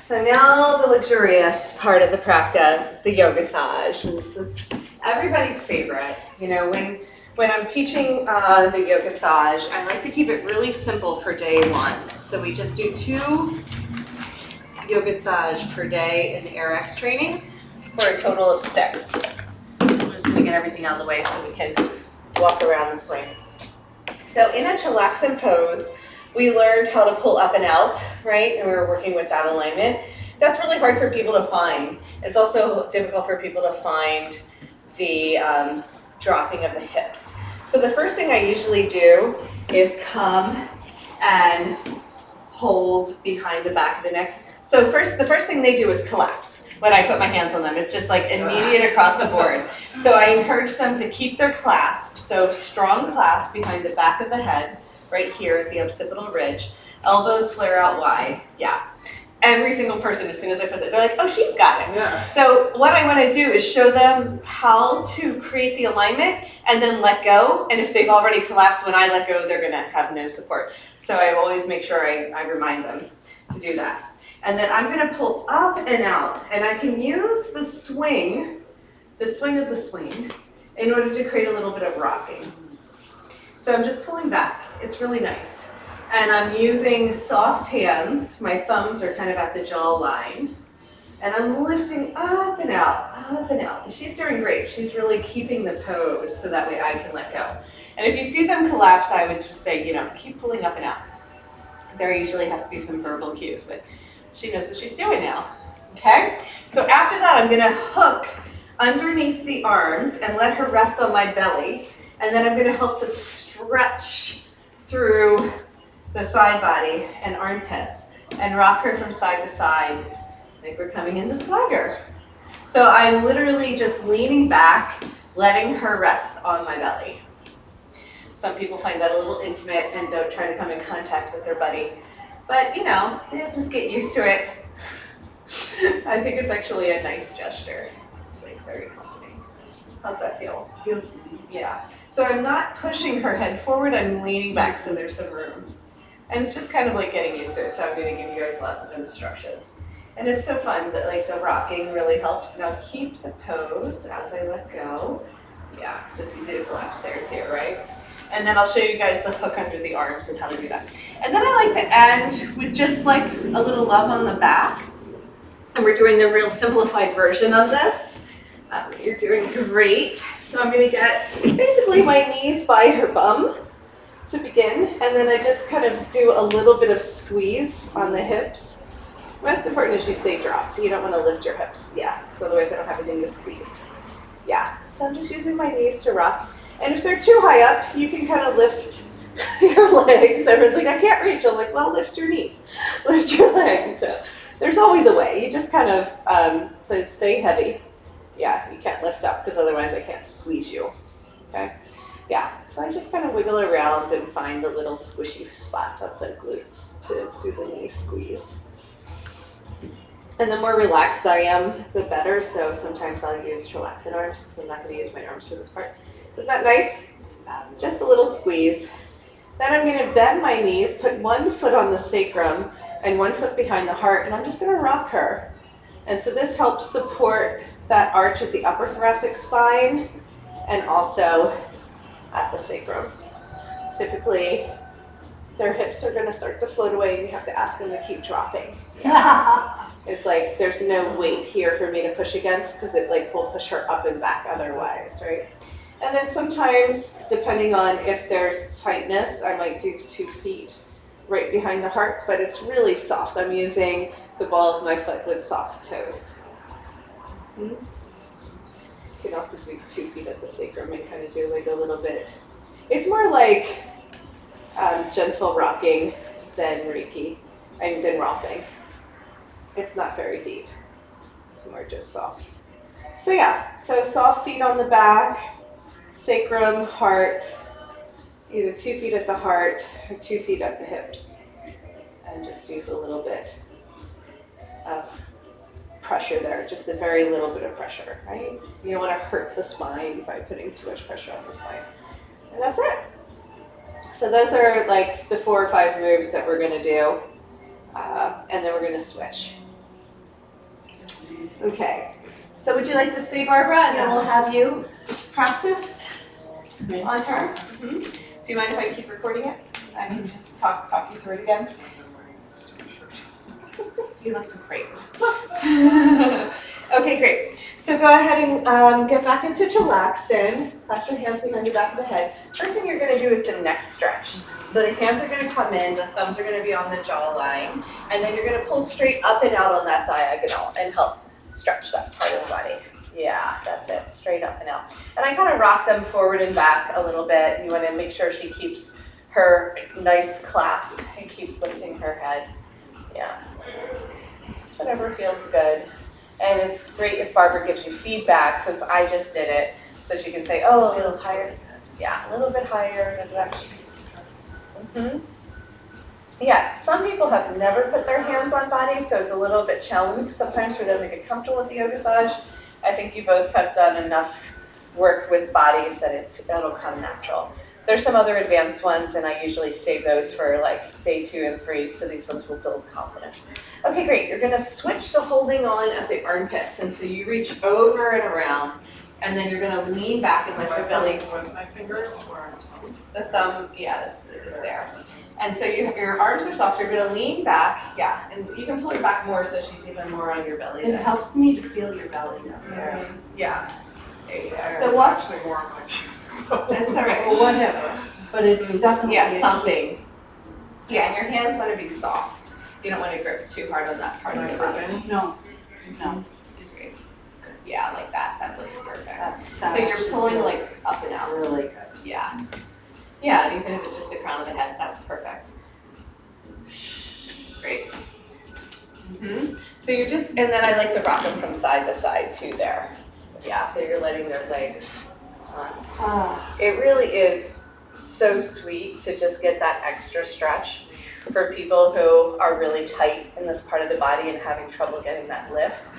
So now the luxurious part of the practice is the Yogassage, and this is everybody's favorite. You know, when I'm teaching the Yogassage, I like to keep it really simple for day one. So we just do 2 Yogassage per day in the AYRx training for a total of 6. I'm just going to get everything out of the way so we can walk around the swing. So in a Chillaxin pose, we learned how to pull up and out, right? And we were working with that alignment. That's really hard for people to find. It's also difficult for people to find the dropping of the hips. So the first thing I usually do is come and hold behind the back of the neck. So the first thing they do is collapse when I put my hands on them. It's just like immediate across the board. So I encourage them to keep their clasp. So strong clasp behind the back of the head, right here at the occipital ridge. Elbows flare out wide. Yeah. Every single person, as soon as I put it, they're like, oh, she's got it. Yeah. So what I want to do is show them how to create the alignment and then let go. And if they've already collapsed, when I let go, they're going to have no support. So I always make sure I remind them to do that. And then I'm going to pull up and out. And I can use the swing of the swing, in order to create a little bit of rocking. So I'm just pulling back. It's really nice. And I'm using soft hands. My thumbs are kind of at the jaw line. And I'm lifting up and out, up and out. And she's doing great. She's really keeping the pose so that way I can let go. And if you see them collapse, I would just say, you know, keep pulling up and out. There usually has to be some verbal cues, but she knows what she's doing now. Okay? So after that, I'm gonna hook underneath the arms and let her rest on my belly. And then I'm gonna help to stretch through the side body and armpits and rock her from side to side like we're coming into swagger. So I'm literally just leaning back, letting her rest on my belly. Some people find that a little intimate and don't try to come in contact with their buddy. But you know, they'll just get used to it. I think it's actually a nice gesture. It's like very comforting. How's that feel? Feels nice. Yeah. So I'm not pushing her head forward, I'm leaning back so there's some room. And it's just kind of like getting used to it, so I'm going to give you guys lots of instructions. And it's so fun that like the rocking really helps. Now keep the pose as I let go. Yeah, because it's easy to collapse there too, right? And then I'll show you guys the hook under the arms and how to do that. And then I like to end with just like a little love on the back. And we're doing the real simplified version of this. You're doing great. So I'm going to get basically my knees by her bum to begin, and then I just kind of do a little bit of squeeze on the hips. Most important is you stay dropped, so you don't want to lift your hips, yeah, because otherwise I don't have anything to squeeze. Yeah, so I'm just using my knees to rock, and if they're too high up, you can kind of lift your legs. Everyone's like, I can't reach. I'm like, well, lift your knees, lift your legs. So there's always a way. You just kind of, so stay heavy. Yeah, you can't lift up, because otherwise I can't squeeze you, okay? Yeah, so I just kind of wiggle around and find the little squishy spots of the glutes to do the knee squeeze. And the more relaxed I am, the better. So sometimes I'll use Chillaxin arms because I'm not going to use my arms for this part. Is that nice? Just a little squeeze. Then I'm going to bend my knees, put one foot on the sacrum and one foot behind the heart, and I'm just going to rock her. And so this helps support that arch at the upper thoracic spine and also at the sacrum. Typically, their hips are going to start to float away and you have to ask them to keep dropping. It's like there's no weight here for me to push against because it like will push her up and back otherwise, right? And then sometimes, depending on if there's tightness, I might do 2 feet right behind the heart, but it's really soft. I'm using the ball of my foot with soft toes. You can also do 2 feet at the sacrum and kind of do like a little bit. It's more like gentle rocking than Reiki, than Rolfing. It's not very deep. It's more just soft. So yeah, so soft feet on the back, sacrum, heart, either 2 feet at the heart or 2 feet at the hips. And just use a little bit of pressure there, just a very little bit of pressure, right? You don't want to hurt the spine by putting too much pressure on the spine. And that's it. So those are like the 4 or 5 moves that we're going to do. And then we're going to switch. Okay. So would you like to stay, Barbara, and then we'll have you practice on her? Mm-hmm. Do you mind if I keep recording it? I can just talk you through it again. You look great. Okay, great. So go ahead and get back into Chillaxin. Clasp your hands behind your back of the head. First thing you're going to do is the neck stretch. So the hands are going to come in, the thumbs are going to be on the jawline, and then you're going to pull straight up and out on that diagonal and help stretch that part of the body. Yeah, that's it, straight up and out. And I kind of rock them forward and back a little bit. You want to make sure she keeps her nice clasp and keeps lifting her head. Yeah, just whatever feels good. And it's great if Barbara gives you feedback, since I just did it, so she can say, oh, a little higher. Yeah, a little bit higher in a direction. Mm-hmm. Yeah, some people have never put their hands on bodies, so it's a little bit challenging sometimes for them to get comfortable with the Yogassage. I think you both have done enough work with bodies that it'll come natural. There's some other advanced ones, and I usually save those for like day 2 and 3, so these ones will build confidence. Okay, great. You're gonna switch to holding on at the armpits, and so you reach over and around, and then you're gonna lean back and lift your belly. With my fingers or the thumb, yeah, is there. And so your arms are soft, you're gonna lean back, yeah, and you can pull her back more so she's even more on your belly. it helps me to feel your belly up there. Yeah. There you go. So So what? actually more on my That's all right. Well, whatever. But it's definitely yeah, something. Yeah, and your hands want to be soft. You don't want to grip too hard on that part of the body. No. It's Great. Yeah, like that. That looks perfect. that So you're actually pulling feels like up and out. really good. Yeah. Yeah, and even if it's just the crown of the head, that's perfect. Great. So you're just, and then I like to rock them from side to side too there. Yeah, so you're letting their legs on. It really is so sweet to just get that extra stretch for people who are really tight in this part of the body and having trouble getting that lift.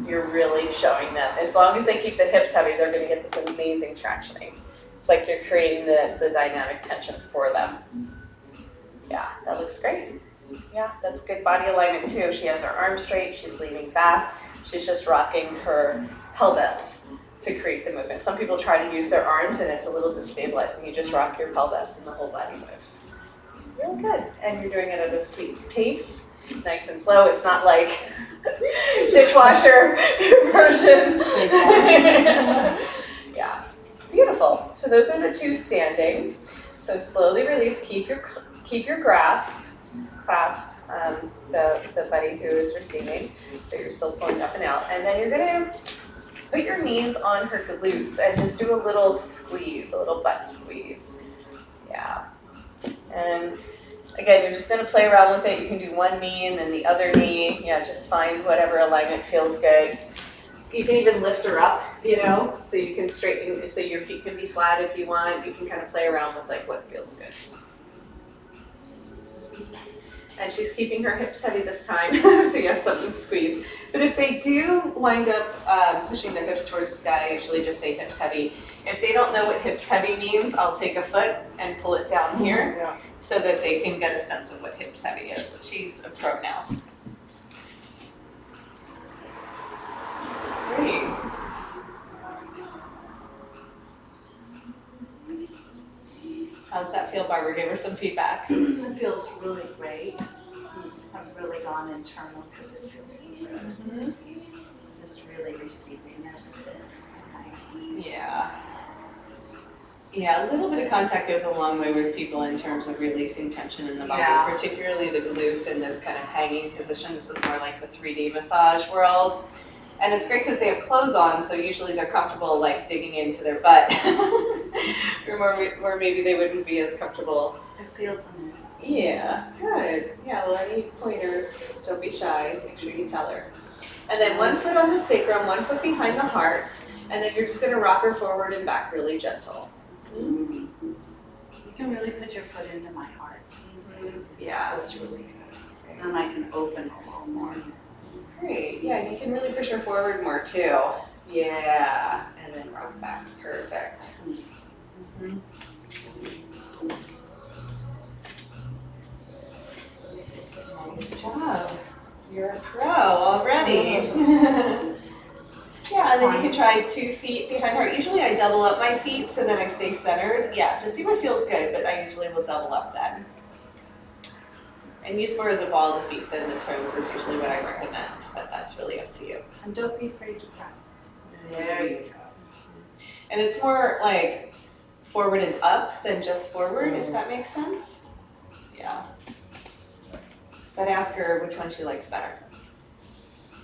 You're really showing them. As long as they keep the hips heavy, they're gonna get this amazing tractioning. It's like you're creating the dynamic tension for them. Yeah, that looks great. Yeah, that's good body alignment too. She has her arms straight, she's leaning back, she's just rocking her pelvis to create the movement. Some people try to use their arms and it's a little destabilizing. You just rock your pelvis and the whole body moves. Really good. And you're doing it at a sweet pace, nice and slow. It's not like dishwasher version. Yeah, beautiful. So those are the 2 standing. So slowly release, keep your clasp the buddy who is receiving. So you're still pulling up and out. And then you're gonna put your knees on her glutes and just do a little squeeze, a little butt squeeze. Yeah. And again, you're just gonna play around with it. You can do one knee and then the other knee. Yeah, just find whatever alignment feels good. You can even lift her up, you know, so you can straighten, so your feet can be flat if you want. You can kind of play around with like what feels good. And she's keeping her hips heavy this time, so you have something to squeeze. But if they do wind up pushing their hips towards the sky, I usually just say hips heavy. If they don't know what hips heavy means, I'll take a foot and pull it down here so that they can get a sense of what hips heavy is. But she's a pro now. Great. How's that feel, Barbara? Give her some feedback. It feels really great. I've really gone internal because it feels so good. Just really receiving it. It's nice. Yeah. Yeah, a little bit of contact goes a long way with people in terms of releasing tension in the body, particularly the glutes in this kind of hanging position. This is more like the 3D massage world. And it's great because they have clothes on, so usually they're comfortable like digging into their butt. Or maybe they wouldn't be as comfortable. It feels amazing. Yeah, good. Yeah, well, any pointers, don't be shy, make sure you tell her. And then 1 foot on the sacrum, 1 foot behind the heart, and then you're just gonna rock her forward and back really gentle. You can really put your foot into my heart. Yeah. It feels really good. And then I can open a little more. Great, yeah, and you can really push her forward more too. Yeah, and then rock back, perfect. Nice job. You're a pro already. Yeah, and then you can try 2 feet behind heart. Usually I double up my feet so then I stay centered. Yeah, just see what feels good, but I usually will double up then. And use more of the ball of the feet than the toes is usually what I recommend, but that's really up to you. And don't be afraid to press. There you go. And it's more like forward and up than just forward, if that makes sense. Yeah. But ask her which one she likes better.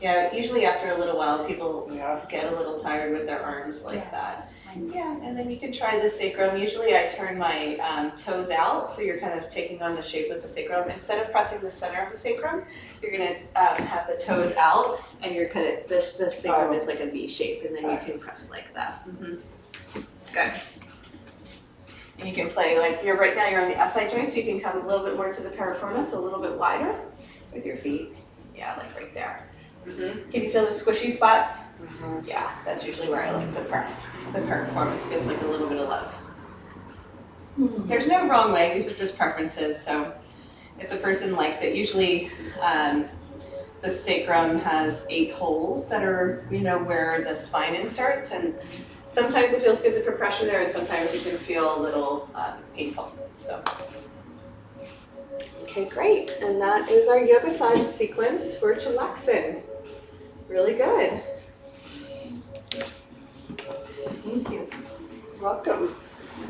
Yeah, usually after a little while, people get a little tired with their arms like that. Yeah, and then you can try the sacrum. Usually I turn my toes out, so you're kind of taking on the shape of the sacrum. Instead of pressing the center of the sacrum, you're gonna have the toes out, and you're kind of, this sacrum is like a V shape, and then you can press like that. Good. And you can play like, right now you're on the SI joint, so you can come a little bit more to the piriformis, so a little bit wider with your feet. Yeah, like right there. Can you feel the squishy spot? Yeah, that's usually where I like to press. The piriformis gets like a little bit of love. There's no wrong way, these are just preferences. So if the person likes it, usually the sacrum has 8 holes that are, where the spine inserts, and sometimes it feels good to put pressure there, and sometimes it can feel a little painful. So. Okay, great. And that is our Yogassage sequence for Chillaxin. Really good. Thank you. Welcome.